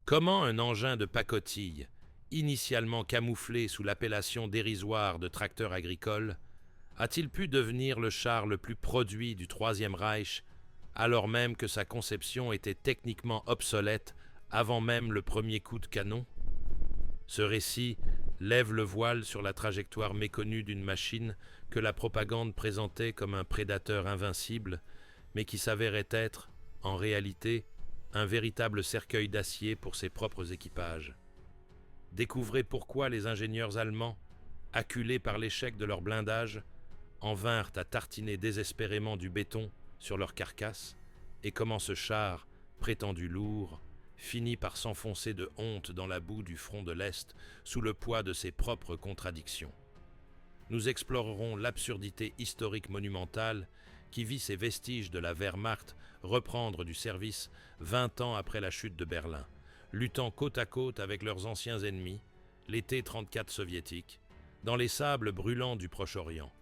Comment un engin de pacotille, initialement camouflé sous l'appellation dérisoire de tracteur agricole, a-t-il pu devenir le char le plus produit du Troisième Reich, alors même que sa conception était techniquement obsolète avant même le premier coup de canon? Ce récit lève le voile sur la trajectoire méconnue d'une machine que la propagande présentait comme un prédateur invincible, mais qui s'avérait être, en réalité, un véritable cercueil d'acier pour ses propres équipages. Découvrez pourquoi les ingénieurs allemands, acculés par l'échec de leur blindage, en vinrent à tartiner désespérément du béton sur leur carcasse, et comment ce char, prétendu lourd, finit par s'enfoncer de honte dans la boue du front de l'Est sous le poids de ses propres contradictions. Nous explorerons l'absurdité historique monumentale qui vit ses vestiges de la Wehrmacht reprendre du service 20 ans après la chute de Berlin, luttant côte à côte avec leurs anciens ennemis, les T-34 soviétiques, dans les sables brûlants du Proche-Orient.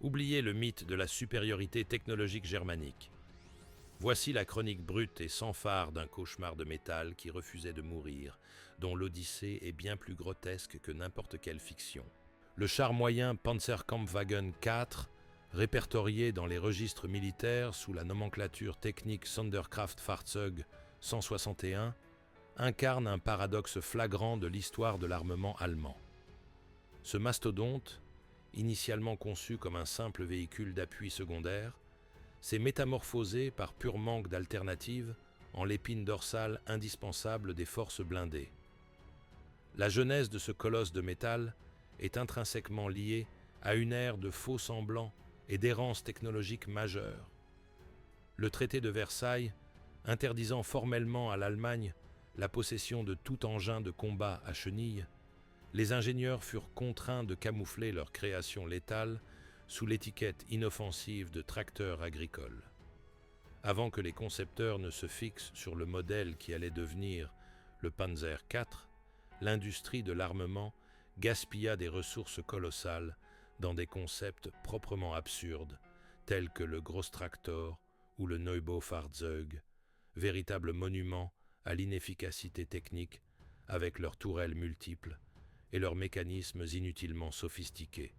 Oubliez le mythe de la supériorité technologique germanique. Voici la chronique brute et sans phare d'un cauchemar de métal qui refusait de mourir, dont l'Odyssée est bien plus grotesque que n'importe quelle fiction. Le char moyen Panzerkampfwagen 4, répertorié dans les registres militaires sous la nomenclature technique Sonderkraftfahrzeug 161, incarne un paradoxe flagrant de l'histoire de l'armement allemand. Ce mastodonte, initialement conçu comme un simple véhicule d'appui secondaire, s'est métamorphosé par pur manque d'alternative en l'épine dorsale indispensable des forces blindées. La genèse de ce colosse de métal est intrinsèquement liée à une ère de faux semblants et d'errance technologique majeure. Le traité de Versailles, interdisant formellement à l'Allemagne la possession de tout engin de combat à chenilles, les ingénieurs furent contraints de camoufler leur création létale sous l'étiquette inoffensive de tracteur agricole. Avant que les concepteurs ne se fixent sur le modèle qui allait devenir le Panzer IV, l'industrie de l'armement gaspilla des ressources colossales dans des concepts proprement absurdes, tels que le Großtraktor ou le Neubaufahrzeug, véritables monuments à l'inefficacité technique avec leurs tourelles multiples et leurs mécanismes inutilement sophistiqués.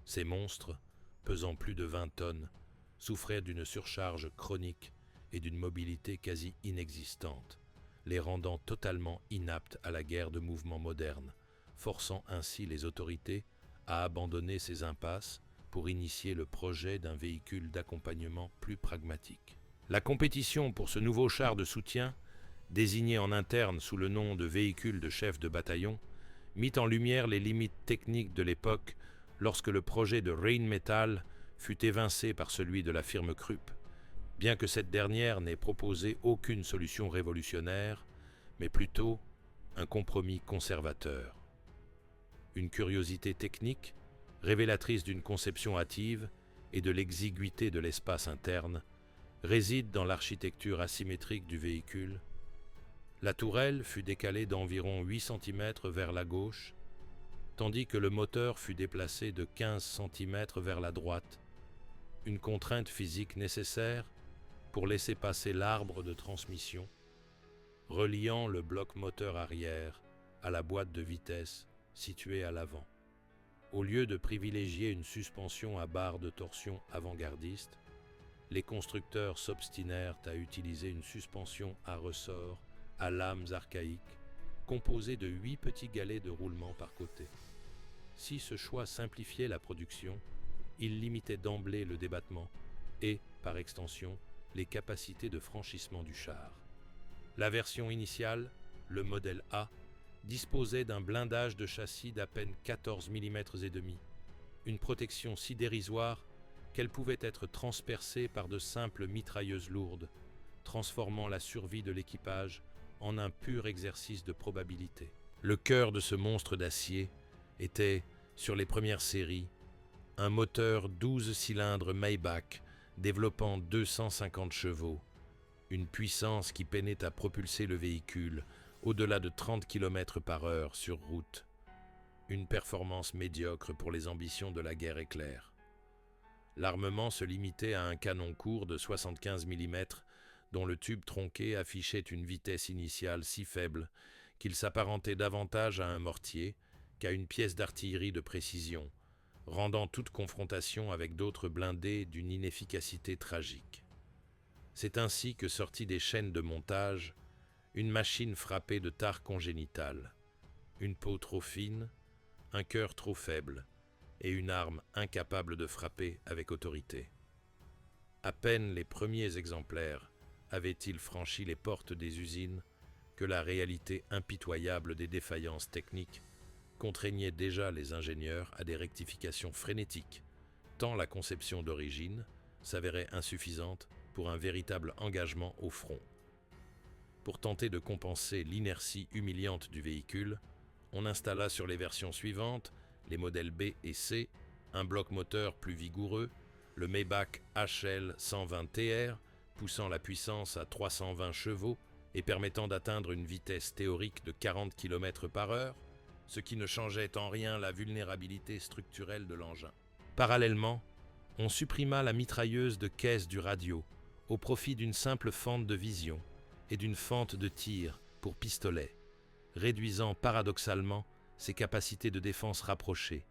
Ces monstres, pesant plus de 20 tonnes, souffraient d'une surcharge chronique et d'une mobilité quasi inexistante, les rendant totalement inaptes à la guerre de mouvement moderne, forçant ainsi les autorités à abandonner ces impasses pour initier le projet d'un véhicule d'accompagnement plus pragmatique. La compétition pour ce nouveau char de soutien, désigné en interne sous le nom de véhicule de chef de bataillon, mit en lumière les limites techniques de l'époque lorsque le projet de Rheinmetall fut évincé par celui de la firme Krupp, bien que cette dernière n'ait proposé aucune solution révolutionnaire, mais plutôt un compromis conservateur. Une curiosité technique, révélatrice d'une conception hâtive et de l'exiguïté de l'espace interne, réside dans l'architecture asymétrique du véhicule. La tourelle fut décalée d'environ 8 cm vers la gauche, tandis que le moteur fut déplacé de 15 cm vers la droite, une contrainte physique nécessaire pour laisser passer l'arbre de transmission, reliant le bloc moteur arrière à la boîte de vitesse située à l'avant. Au lieu de privilégier une suspension à barre de torsion avant-gardiste, les constructeurs s'obstinèrent à utiliser une suspension à ressort à lames archaïques, composée de 8 petits galets de roulement par côté. Si ce choix simplifiait la production, il limitait d'emblée le débattement et, par extension, les capacités de franchissement du char. La version initiale, le modèle A, disposait d'un blindage de châssis d'à peine 14 mm et demi, une protection si dérisoire qu'elle pouvait être transpercée par de simples mitrailleuses lourdes, transformant la survie de l'équipage en un pur exercice de probabilité. Le cœur de ce monstre d'acier était, sur les premières séries, un moteur 12 cylindres Maybach développant 250 chevaux, une puissance qui peinait à propulser le véhicule au-delà de 30 km/h sur route, une performance médiocre pour les ambitions de la guerre éclair. L'armement se limitait à un canon court de 75 mm dont le tube tronqué affichait une vitesse initiale si faible qu'il s'apparentait davantage à un mortier qu'à une pièce d'artillerie de précision, rendant toute confrontation avec d'autres blindés d'une inefficacité tragique. C'est ainsi que sortit des chaînes de montage une machine frappée de tares congénitales, une peau trop fine, un cœur trop faible et une arme incapable de frapper avec autorité. À peine les premiers exemplaires avaient-ils franchi les portes des usines que la réalité impitoyable des défaillances techniques contraignait déjà les ingénieurs à des rectifications frénétiques, tant la conception d'origine s'avérait insuffisante pour un véritable engagement au front. Pour tenter de compenser l'inertie humiliante du véhicule, on installa sur les versions suivantes, les modèles B et C, un bloc moteur plus vigoureux, le Maybach HL 120 TR, poussant la puissance à 320 chevaux et permettant d'atteindre une vitesse théorique de 40 km/h, ce qui ne changeait en rien la vulnérabilité structurelle de l'engin. Parallèlement, on supprima la mitrailleuse de caisse du radio au profit d'une simple fente de vision et d'une fente de tir pour pistolet, réduisant paradoxalement ses capacités de défense rapprochées,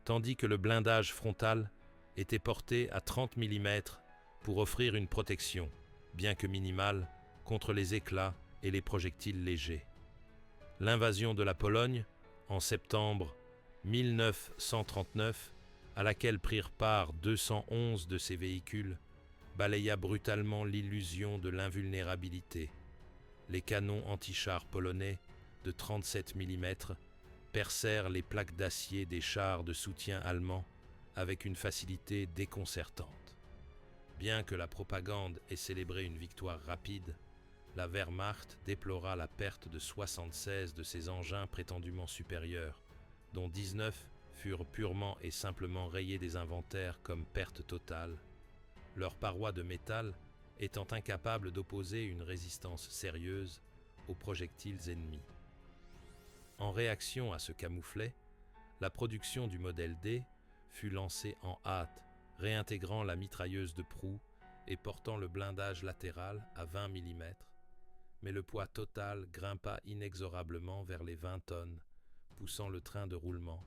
tandis que le blindage frontal était porté à 30 mm pour offrir une protection, bien que minimale, contre les éclats et les projectiles légers. L'invasion de la Pologne, en septembre 1939, à laquelle prirent part 211 de ces véhicules, balaya brutalement l'illusion de l'invulnérabilité. Les canons anti-chars polonais de 37 mm percèrent les plaques d'acier des chars de soutien allemands avec une facilité déconcertante. Bien que la propagande ait célébré une victoire rapide, la Wehrmacht déplora la perte de 76 de ses engins prétendument supérieurs, dont 19 furent purement et simplement rayés des inventaires comme perte totale, leurs parois de métal étant incapables d'opposer une résistance sérieuse aux projectiles ennemis. En réaction à ce camouflet, la production du modèle D fut lancée en hâte, réintégrant la mitrailleuse de proue et portant le blindage latéral à 20 mm, mais le poids total grimpa inexorablement vers les 20 tonnes, poussant le train de roulement,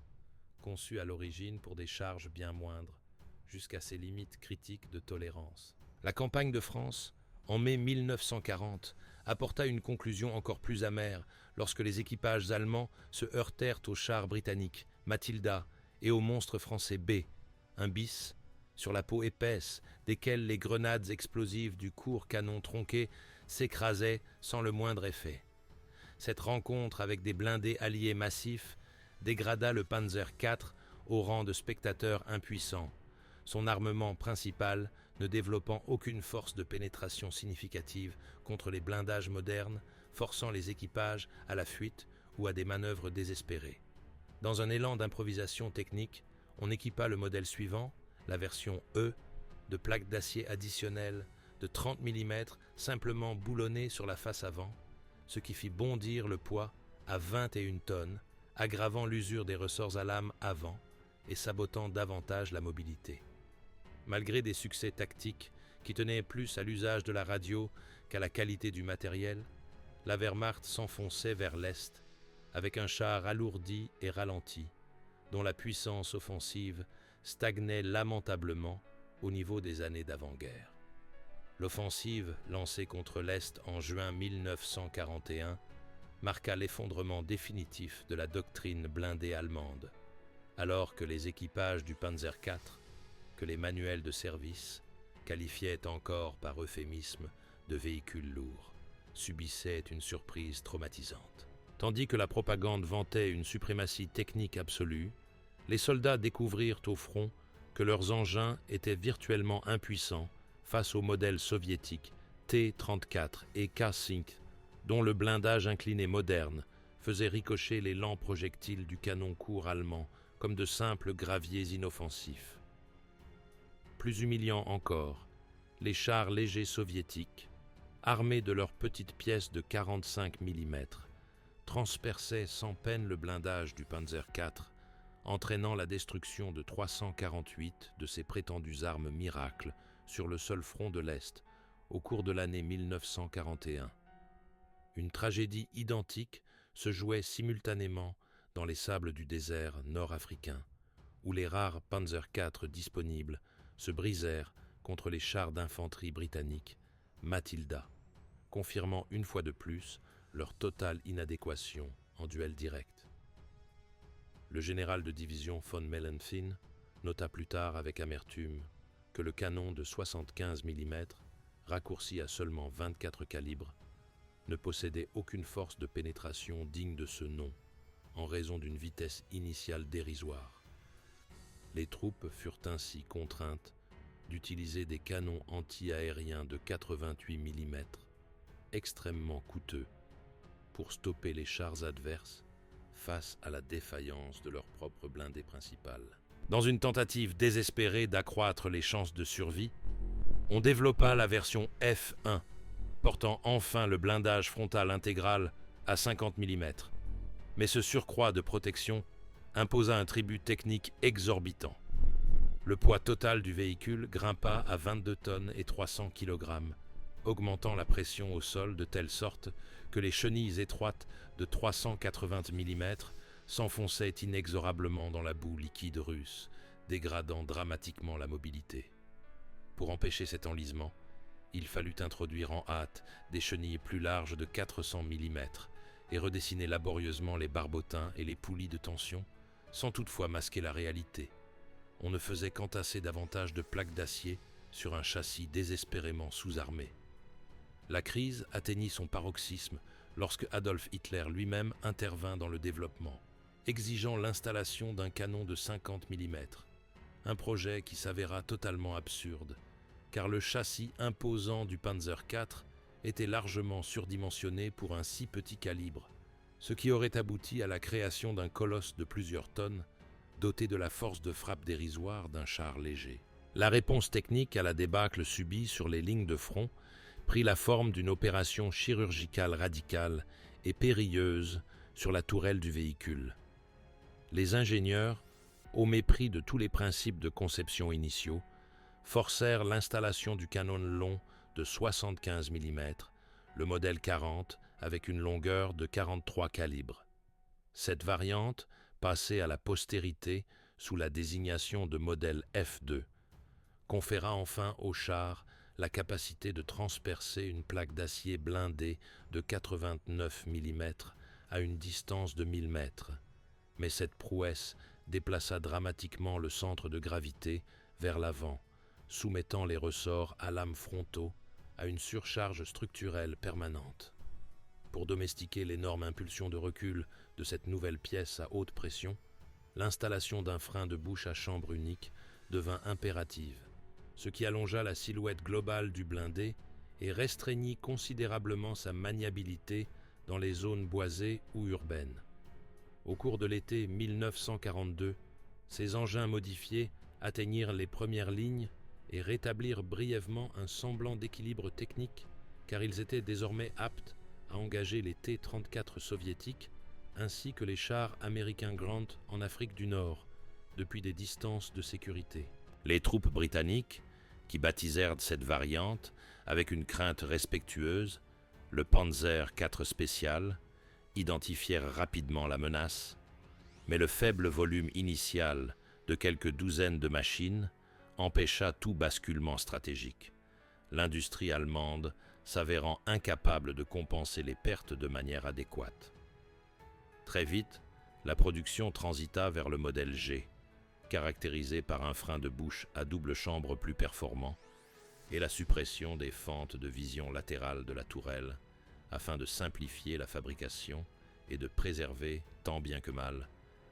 conçu à l'origine pour des charges bien moindres, jusqu'à ses limites critiques de tolérance. La campagne de France, en mai 1940, apporta une conclusion encore plus amère lorsque les équipages allemands se heurtèrent aux chars britanniques Matilda et au monstre français B, un bis, sur la peau épaisse, desquels les grenades explosives du court canon tronqué s'écrasaient sans le moindre effet. Cette rencontre avec des blindés alliés massifs dégrada le Panzer IV au rang de spectateur impuissant, son armement principal ne développant aucune force de pénétration significative contre les blindages modernes, forçant les équipages à la fuite ou à des manœuvres désespérées. Dans un élan d'improvisation technique, on équipa le modèle suivant, la version E, de plaques d'acier additionnelles de 30 mm simplement boulonnées sur la face avant, ce qui fit bondir le poids à 21 tonnes, aggravant l'usure des ressorts à lame avant et sabotant davantage la mobilité. Malgré des succès tactiques qui tenaient plus à l'usage de la radio qu'à la qualité du matériel, la Wehrmacht s'enfonçait vers l'est avec un char alourdi et ralenti, dont la puissance offensive stagnait lamentablement au niveau des années d'avant-guerre. L'offensive lancée contre l'Est en juin 1941 marqua l'effondrement définitif de la doctrine blindée allemande, alors que les équipages du Panzer IV, que les manuels de service qualifiaient encore par euphémisme de véhicules lourds, subissaient une surprise traumatisante. Tandis que la propagande vantait une suprématie technique absolue, les soldats découvrirent au front que leurs engins étaient virtuellement impuissants face aux modèles soviétiques T-34 et K-5, dont le blindage incliné moderne faisait ricocher les lents projectiles du canon court allemand comme de simples graviers inoffensifs. Plus humiliant encore, les chars légers soviétiques, armés de leurs petites pièces de 45 mm, transperçaient sans peine le blindage du Panzer IV, entraînant la destruction de 348 de ses prétendues armes miracles sur le seul front de l'Est, au cours de l'année 1941. Une tragédie identique se jouait simultanément dans les sables du désert nord-africain, où les rares Panzer IV disponibles se brisèrent contre les chars d'infanterie britanniques Matilda, confirmant une fois de plus leur totale inadéquation en duel direct. Le général de division von Mellenthin nota plus tard avec amertume que le canon de 75 mm, raccourci à seulement 24 calibres, ne possédait aucune force de pénétration digne de ce nom, en raison d'une vitesse initiale dérisoire. Les troupes furent ainsi contraintes d'utiliser des canons anti-aériens de 88 mm, extrêmement coûteux, pour stopper les chars adverses face à la défaillance de leur propre blindé principal. Dans une tentative désespérée d'accroître les chances de survie, on développa la version F1, portant enfin le blindage frontal intégral à 50 mm. Mais ce surcroît de protection imposa un tribut technique exorbitant. Le poids total du véhicule grimpa à 22 tonnes et 300 kg, augmentant la pression au sol de telle sorte que les chenilles étroites de 380 mm s'enfonçaient inexorablement dans la boue liquide russe, dégradant dramatiquement la mobilité. Pour empêcher cet enlisement, il fallut introduire en hâte des chenilles plus larges de 400 mm et redessiner laborieusement les barbotins et les poulies de tension, sans toutefois masquer la réalité. On ne faisait qu'entasser davantage de plaques d'acier sur un châssis désespérément sous-armé. La crise atteignit son paroxysme lorsque Adolf Hitler lui-même intervint dans le développement, exigeant l'installation d'un canon de 50 mm, un projet qui s'avéra totalement absurde, car le châssis imposant du Panzer IV était largement surdimensionné pour un si petit calibre, ce qui aurait abouti à la création d'un colosse de plusieurs tonnes, doté de la force de frappe dérisoire d'un char léger. La réponse technique à la débâcle subie sur les lignes de front prit la forme d'une opération chirurgicale radicale et périlleuse sur la tourelle du véhicule. Les ingénieurs, au mépris de tous les principes de conception initiaux, forcèrent l'installation du canon long de 75 mm, le modèle 40 avec une longueur de 43 calibres. Cette variante, passée à la postérité sous la désignation de modèle F2, conféra enfin au char la capacité de transpercer une plaque d'acier blindée de 89 mm à une distance de 1000 mètres. Mais cette prouesse déplaça dramatiquement le centre de gravité vers l'avant, soumettant les ressorts à lames frontaux à une surcharge structurelle permanente. Pour domestiquer l'énorme impulsion de recul de cette nouvelle pièce à haute pression, l'installation d'un frein de bouche à chambre unique devint impérative, ce qui allongea la silhouette globale du blindé et restreignit considérablement sa maniabilité dans les zones boisées ou urbaines. Au cours de l'été 1942, ces engins modifiés atteignirent les premières lignes et rétablirent brièvement un semblant d'équilibre technique, car ils étaient désormais aptes à engager les T-34 soviétiques ainsi que les chars américains Grant en Afrique du Nord, depuis des distances de sécurité. Les troupes britanniques, qui baptisèrent cette variante, avec une crainte respectueuse, le Panzer IV spécial, identifièrent rapidement la menace, mais le faible volume initial de quelques douzaines de machines empêcha tout basculement stratégique, l'industrie allemande s'avérant incapable de compenser les pertes de manière adéquate. Très vite, la production transita vers le modèle G, caractérisé par un frein de bouche à double chambre plus performant et la suppression des fentes de vision latérale de la tourelle afin de simplifier la fabrication et de préserver, tant bien que mal,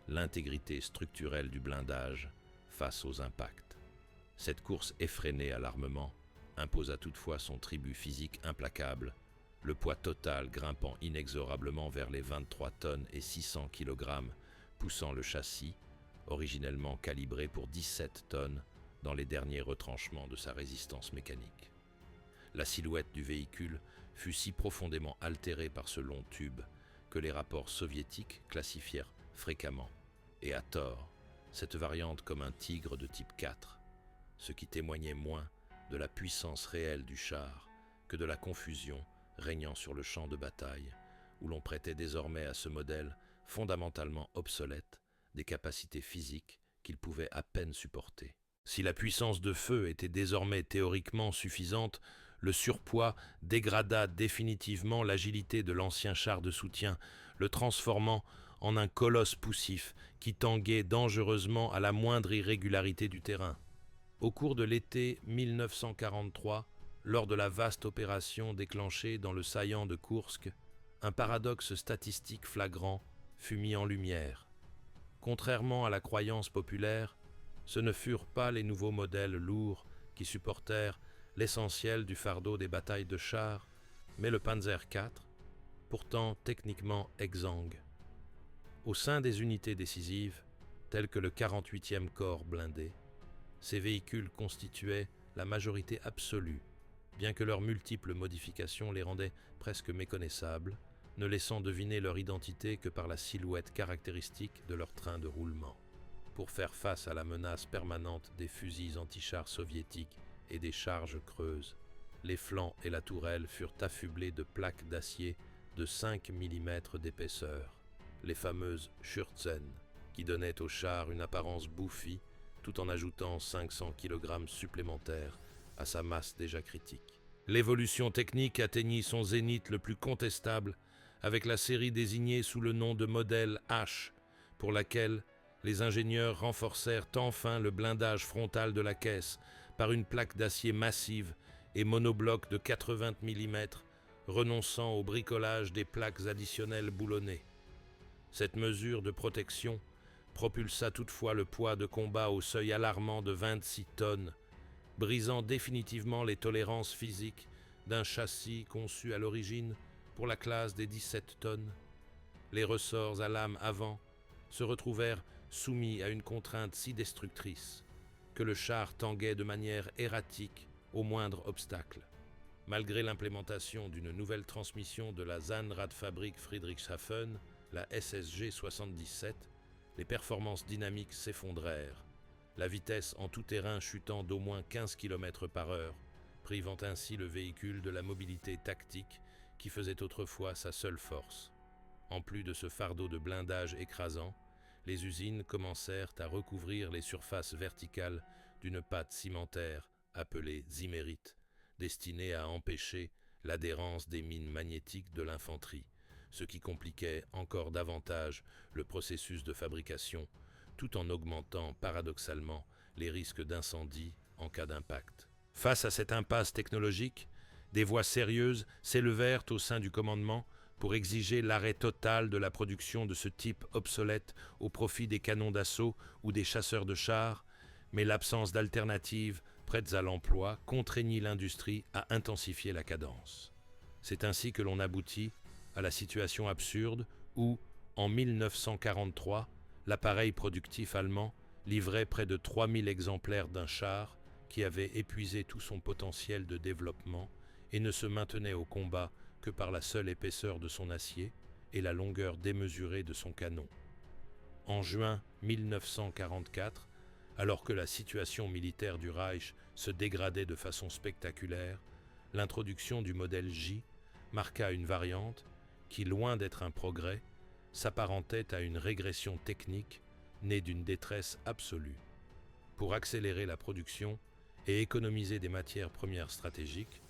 l'intégrité structurelle du blindage face aux impacts. Cette course effrénée à l'armement imposa toutefois son tribut physique implacable, le poids total grimpant inexorablement vers les 23 tonnes et 600 kg, poussant le châssis, originellement calibré pour 17 tonnes, dans les derniers retranchements de sa résistance mécanique. La silhouette du véhicule fut si profondément altérée par ce long tube que les rapports soviétiques classifièrent fréquemment, et à tort, cette variante comme un tigre de type 4, ce qui témoignait moins de la puissance réelle du char que de la confusion régnant sur le champ de bataille, où l'on prêtait désormais à ce modèle fondamentalement obsolète des capacités physiques qu'il pouvait à peine supporter. Si la puissance de feu était désormais théoriquement suffisante, le surpoids dégrada définitivement l'agilité de l'ancien char de soutien, le transformant en un colosse poussif qui tanguait dangereusement à la moindre irrégularité du terrain. Au cours de l'été 1943, lors de la vaste opération déclenchée dans le saillant de Koursk, un paradoxe statistique flagrant fut mis en lumière. Contrairement à la croyance populaire, ce ne furent pas les nouveaux modèles lourds qui supportèrent l'essentiel du fardeau des batailles de chars, mais le Panzer IV, pourtant techniquement exsangue. Au sein des unités décisives, telles que le 48e corps blindé, ces véhicules constituaient la majorité absolue, bien que leurs multiples modifications les rendaient presque méconnaissables, ne laissant deviner leur identité que par la silhouette caractéristique de leur train de roulement. Pour faire face à la menace permanente des fusils antichars soviétiques et des charges creuses, les flancs et la tourelle furent affublés de plaques d'acier de 5 mm d'épaisseur, les fameuses Schürzen, qui donnaient au char une apparence bouffie tout en ajoutant 500 kg supplémentaires à sa masse déjà critique. L'évolution technique atteignit son zénith le plus contestable avec la série désignée sous le nom de modèle H, pour laquelle les ingénieurs renforcèrent enfin le blindage frontal de la caisse par une plaque d'acier massive et monobloc de 80 mm, renonçant au bricolage des plaques additionnelles boulonnées. Cette mesure de protection propulsa toutefois le poids de combat au seuil alarmant de 26 tonnes, brisant définitivement les tolérances physiques d'un châssis conçu à l'origine pour la classe des 17 tonnes. Les ressorts à lame avant se retrouvèrent soumis à une contrainte si destructrice que le char tanguait de manière erratique au moindre obstacle. Malgré l'implémentation d'une nouvelle transmission de la Zahnradfabrik Friedrichshafen, la SSG 77, les performances dynamiques s'effondrèrent, la vitesse en tout terrain chutant d'au moins 15 km/h, privant ainsi le véhicule de la mobilité tactique qui faisait autrefois sa seule force. En plus de ce fardeau de blindage écrasant, les usines commencèrent à recouvrir les surfaces verticales d'une pâte cimentaire appelée zimérite, destinée à empêcher l'adhérence des mines magnétiques de l'infanterie, ce qui compliquait encore davantage le processus de fabrication, tout en augmentant paradoxalement les risques d'incendie en cas d'impact. Face à cette impasse technologique, des voix sérieuses s'élevèrent au sein du commandement pour exiger l'arrêt total de la production de ce type obsolète au profit des canons d'assaut ou des chasseurs de chars, mais l'absence d'alternatives prêtes à l'emploi contraignit l'industrie à intensifier la cadence. C'est ainsi que l'on aboutit à la situation absurde où, en 1943, l'appareil productif allemand livrait près de 3000 exemplaires d'un char qui avait épuisé tout son potentiel de développement et ne se maintenait au combat que par la seule épaisseur de son acier et la longueur démesurée de son canon. En juin 1944, alors que la situation militaire du Reich se dégradait de façon spectaculaire, l'introduction du modèle J marqua une variante qui, loin d'être un progrès, s'apparentait à une régression technique née d'une détresse absolue. Pour accélérer la production et économiser des matières premières stratégiques,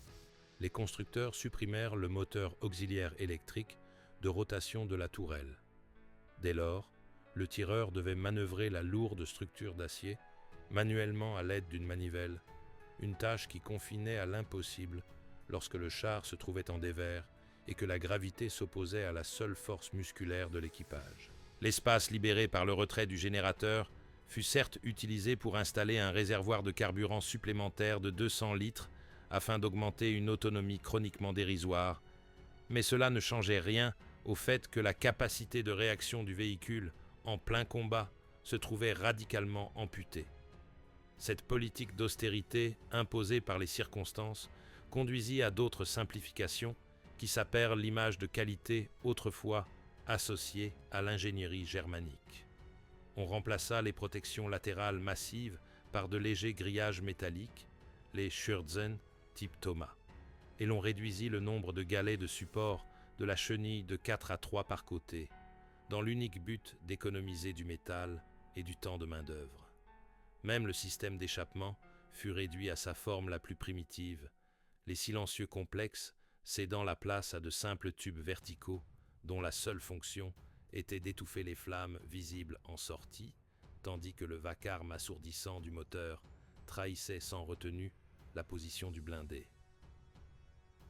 les constructeurs supprimèrent le moteur auxiliaire électrique de rotation de la tourelle. Dès lors, le tireur devait manœuvrer la lourde structure d'acier manuellement à l'aide d'une manivelle, une tâche qui confinait à l'impossible lorsque le char se trouvait en dévers et que la gravité s'opposait à la seule force musculaire de l'équipage. L'espace libéré par le retrait du générateur fut certes utilisé pour installer un réservoir de carburant supplémentaire de 200 litres afin d'augmenter une autonomie chroniquement dérisoire, mais cela ne changeait rien au fait que la capacité de réaction du véhicule en plein combat se trouvait radicalement amputée. Cette politique d'austérité imposée par les circonstances conduisit à d'autres simplifications qui sapèrent l'image de qualité autrefois associée à l'ingénierie germanique. On remplaça les protections latérales massives par de légers grillages métalliques, les Schürzen type Thomas. et l'on réduisit le nombre de galets de support de la chenille de 4 à 3 par côté, dans l'unique but d'économiser du métal et du temps de main-d'œuvre. Même le système d'échappement fut réduit à sa forme la plus primitive, les silencieux complexes cédant la place à de simples tubes verticaux dont la seule fonction était d'étouffer les flammes visibles en sortie, tandis que le vacarme assourdissant du moteur trahissait sans retenue la position du blindé.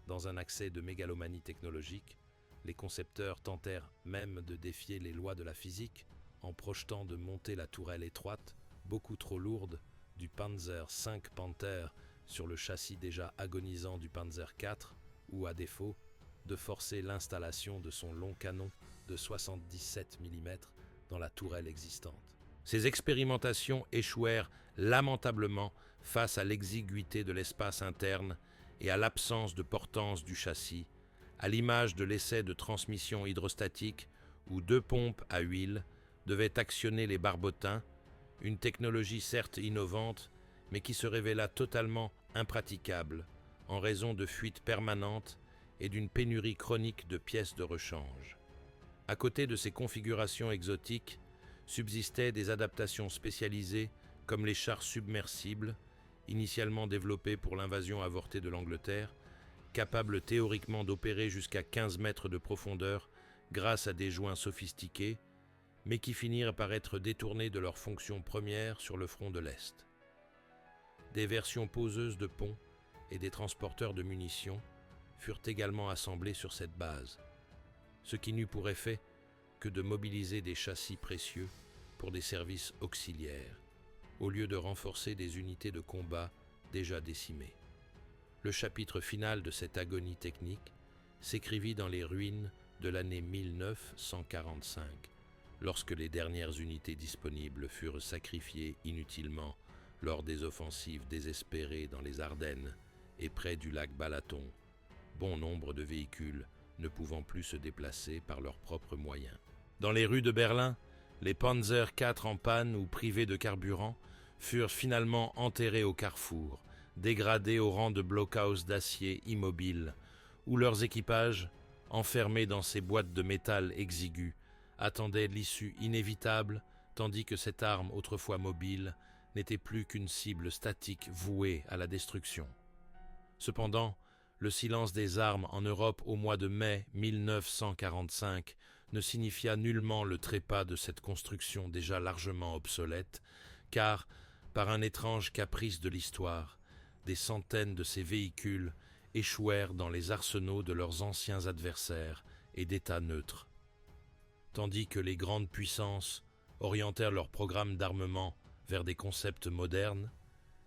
Dans un accès de mégalomanie technologique, les concepteurs tentèrent même de défier les lois de la physique en projetant de monter la tourelle étroite, beaucoup trop lourde, du Panzer V Panther sur le châssis déjà agonisant du Panzer IV, ou à défaut, de forcer l'installation de son long canon de 77 mm dans la tourelle existante. Ces expérimentations échouèrent lamentablement face à l'exiguïté de l'espace interne et à l'absence de portance du châssis, à l'image de l'essai de transmission hydrostatique où 2 pompes à huile devaient actionner les barbotins, une technologie certes innovante, mais qui se révéla totalement impraticable en raison de fuites permanentes et d'une pénurie chronique de pièces de rechange. À côté de ces configurations exotiques, subsistaient des adaptations spécialisées comme les chars submersibles, initialement développés pour l'invasion avortée de l'Angleterre, capables théoriquement d'opérer jusqu'à 15 mètres de profondeur grâce à des joints sophistiqués, mais qui finirent par être détournés de leur fonction première sur le front de l'Est. Des versions poseuses de ponts et des transporteurs de munitions furent également assemblés sur cette base, ce qui n'eut pour effet que de mobiliser des châssis précieux pour des services auxiliaires, au lieu de renforcer des unités de combat déjà décimées. Le chapitre final de cette agonie technique s'écrivit dans les ruines de l'année 1945, lorsque les dernières unités disponibles furent sacrifiées inutilement lors des offensives désespérées dans les Ardennes et près du lac Balaton, bon nombre de véhicules ne pouvant plus se déplacer par leurs propres moyens. Dans les rues de Berlin, les Panzer IV en panne ou privés de carburant furent finalement enterrés au carrefour, dégradés au rang de blockhaus d'acier immobiles, où leurs équipages, enfermés dans ces boîtes de métal exigus, attendaient l'issue inévitable, tandis que cette arme autrefois mobile n'était plus qu'une cible statique vouée à la destruction. Cependant, le silence des armes en Europe au mois de mai 1945 ne signifia nullement le trépas de cette construction déjà largement obsolète, car, par un étrange caprice de l'histoire, des centaines de ces véhicules échouèrent dans les arsenaux de leurs anciens adversaires et d'États neutres. Tandis que les grandes puissances orientèrent leurs programmes d'armement vers des concepts modernes,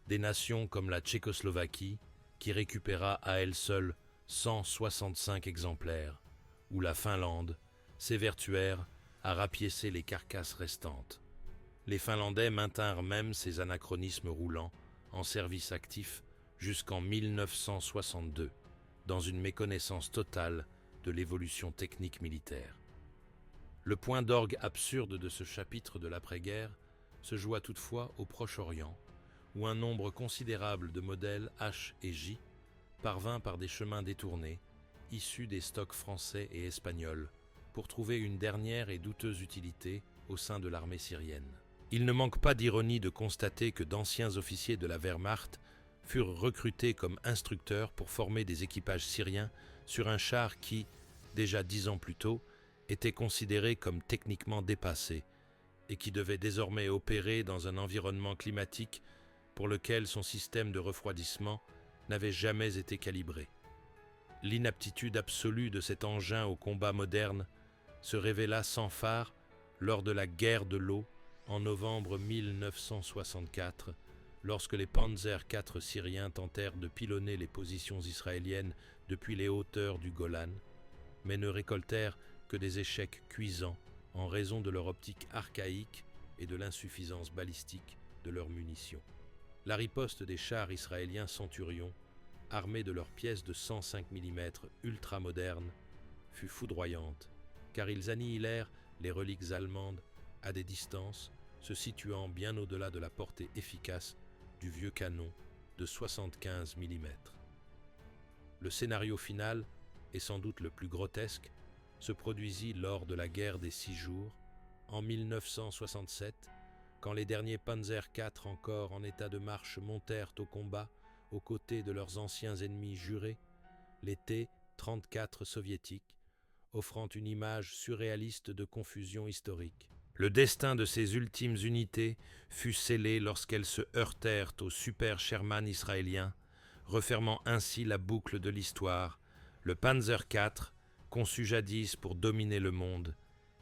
des nations comme la Tchécoslovaquie, qui récupéra à elle seule 165 exemplaires, ou la Finlande, s'évertuèrent à rapiécer les carcasses restantes. Les Finlandais maintinrent même ces anachronismes roulants en service actif jusqu'en 1962, dans une méconnaissance totale de l'évolution technique militaire. Le point d'orgue absurde de ce chapitre de l'après-guerre se joua toutefois au Proche-Orient, où un nombre considérable de modèles H et J parvint par des chemins détournés, issus des stocks français et espagnols, pour trouver une dernière et douteuse utilité au sein de l'armée syrienne. Il ne manque pas d'ironie de constater que d'anciens officiers de la Wehrmacht furent recrutés comme instructeurs pour former des équipages syriens sur un char qui, déjà 10 ans plus tôt, était considéré comme techniquement dépassé et qui devait désormais opérer dans un environnement climatique pour lequel son système de refroidissement n'avait jamais été calibré. L'inaptitude absolue de cet engin au combat moderne se révéla sans phare lors de la guerre de l'eau en novembre 1964, lorsque les Panzer IV syriens tentèrent de pilonner les positions israéliennes depuis les hauteurs du Golan, mais ne récoltèrent que des échecs cuisants en raison de leur optique archaïque et de l'insuffisance balistique de leurs munitions. La riposte des chars israéliens Centurion, armés de leurs pièces de 105 mm ultramodernes, fut foudroyante, car ils annihilèrent les reliques allemandes à des distances se situant bien au-delà de la portée efficace du vieux canon de 75 mm. Le scénario final, et sans doute le plus grotesque, se produisit lors de la guerre des 6 jours, en 1967, quand les derniers Panzer IV encore en état de marche montèrent au combat aux côtés de leurs anciens ennemis jurés, les T-34 soviétiques, offrant une image surréaliste de confusion historique. Le destin de ces ultimes unités fut scellé lorsqu'elles se heurtèrent au Super Sherman israélien, refermant ainsi la boucle de l'histoire. Le Panzer IV, conçu jadis pour dominer le monde,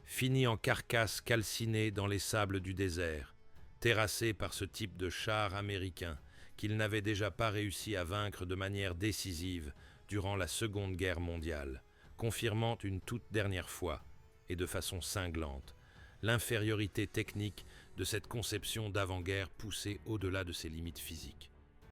finit en carcasse calcinée dans les sables du désert, terrassé par ce type de char américain qu'il n'avait déjà pas réussi à vaincre de manière décisive durant la Seconde Guerre mondiale, confirmant une toute dernière fois, et de façon cinglante, l'infériorité technique de cette conception d'avant-guerre poussée au-delà de ses limites physiques.